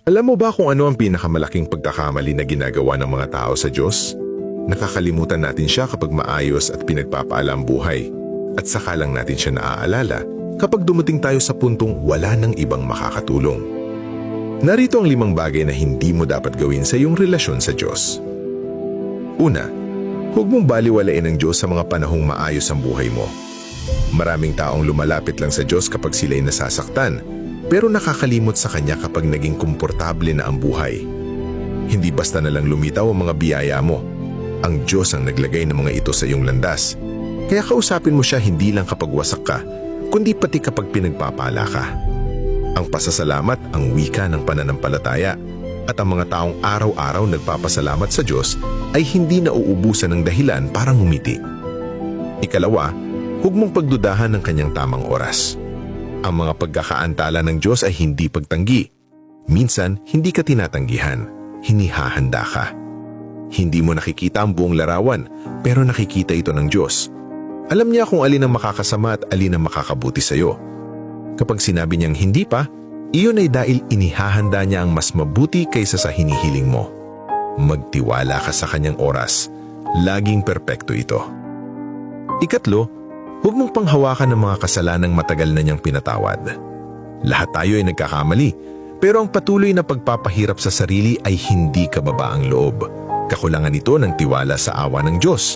Alam mo ba kung ano ang pinakamalaking pagkakamali na ginagawa ng mga tao sa Diyos? Nakakalimutan natin siya kapag maayos at pinagpapaala ang buhay. At saka lang natin siya naaalala kapag dumating tayo sa puntong wala nang ibang makakatulong. Narito ang 5 bagay na hindi mo dapat gawin sa iyong relasyon sa Diyos. Una, huwag mong baliwalain ang Diyos sa mga panahong maayos ang buhay mo. Maraming taong lumalapit lang sa Diyos kapag sila'y nasasaktan, pero nakakalimot sa Kanya kapag naging komportable na ang buhay. Hindi basta na lang lumitaw ang mga biyaya mo. Ang Diyos ang naglagay ng mga ito sa iyong landas. Kaya kausapin mo siya hindi lang kapag wasak ka, kundi pati kapag pinagpapala ka. Ang pasasalamat ang wika ng pananampalataya, at ang mga taong araw-araw nagpapasalamat sa Diyos ay hindi nauubusan ng dahilan para ngumiti. Ikalawa, huwag mong pagdudahan ng Kanyang tamang oras. Ang mga pagkakaantala ng Diyos ay hindi pagtanggi. Minsan, hindi ka tinatanggihan, hinihahanda ka. Hindi mo nakikita ang buong larawan, pero nakikita ito ng Diyos. Alam niya kung alin ang makakasama at alin ang makakabuti sa iyo. Kapag sinabi niyang hindi pa, iyon ay dahil inihahanda niya ang mas mabuti kaysa sa hinihiling mo. Magtiwala ka sa Kanyang oras. Laging perpekto ito. Ikatlo, huwag mong panghawakan ng mga kasalanang matagal na niyang pinatawad. Lahat tayo ay nagkakamali, pero ang patuloy na pagpapahirap sa sarili ay hindi kababaang loob. Kakulangan ito ng tiwala sa awa ng Diyos.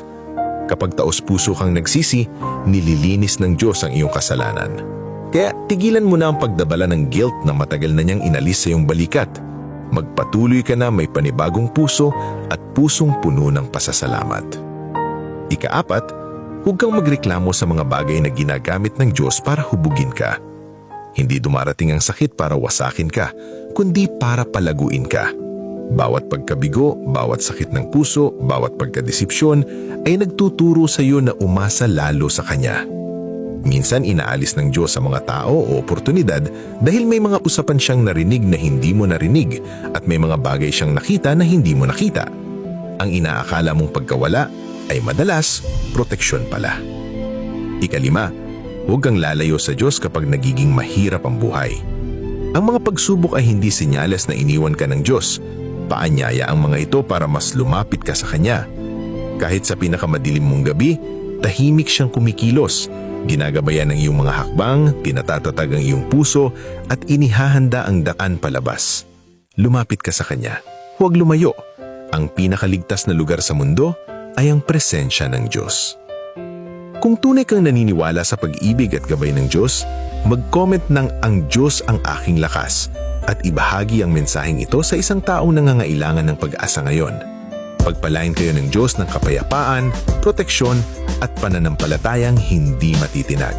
Kapag taos-puso kang nagsisi, nililinis ng Diyos ang iyong kasalanan. Kaya tigilan mo na ang pagdabala ng guilt na matagal na niyang inalis sa iyong balikat. Magpatuloy ka na may panibagong puso at pusong puno ng pasasalamat. Ika-4, huwag kang magreklamo sa mga bagay na ginagamit ng Diyos para hubugin ka. Hindi dumarating ang sakit para wasakin ka, kundi para palaguin ka. Bawat pagkabigo, bawat sakit ng puso, bawat pagkadesipsyon ay nagtuturo sa iyo na umasa lalo sa Kanya. Minsan inaalis ng Diyos sa mga tao o oportunidad dahil may mga usapan siyang narinig na hindi mo narinig at may mga bagay siyang nakita na hindi mo nakita. Ang inaakala mong pagkawala ay madalas proteksyon pala. Ika-5, huwag kang lalayo sa Diyos kapag nagiging mahirap ang buhay. Ang mga pagsubok ay hindi senyales na iniwan ka ng Diyos. Paanyaya ang mga ito para mas lumapit ka sa Kanya. Kahit sa pinakamadilim mong gabi, tahimik siyang kumikilos. Ginagabayan ang iyong mga hakbang, pinatatatag ang iyong puso, at inihahanda ang daan palabas. Lumapit ka sa Kanya. Huwag lumayo. Ang pinakaligtas na lugar sa mundo ay ang presensya ng Diyos. Kung tunay kang naniniwala sa pag-ibig at gabay ng Diyos, mag-comment ng "Ang Diyos ang aking lakas" at ibahagi ang mensaheng ito sa isang taong nangangailangan ng pag-asa ngayon. Pagpalain kayo ng Diyos ng kapayapaan, proteksyon at pananampalatayang hindi matitinag.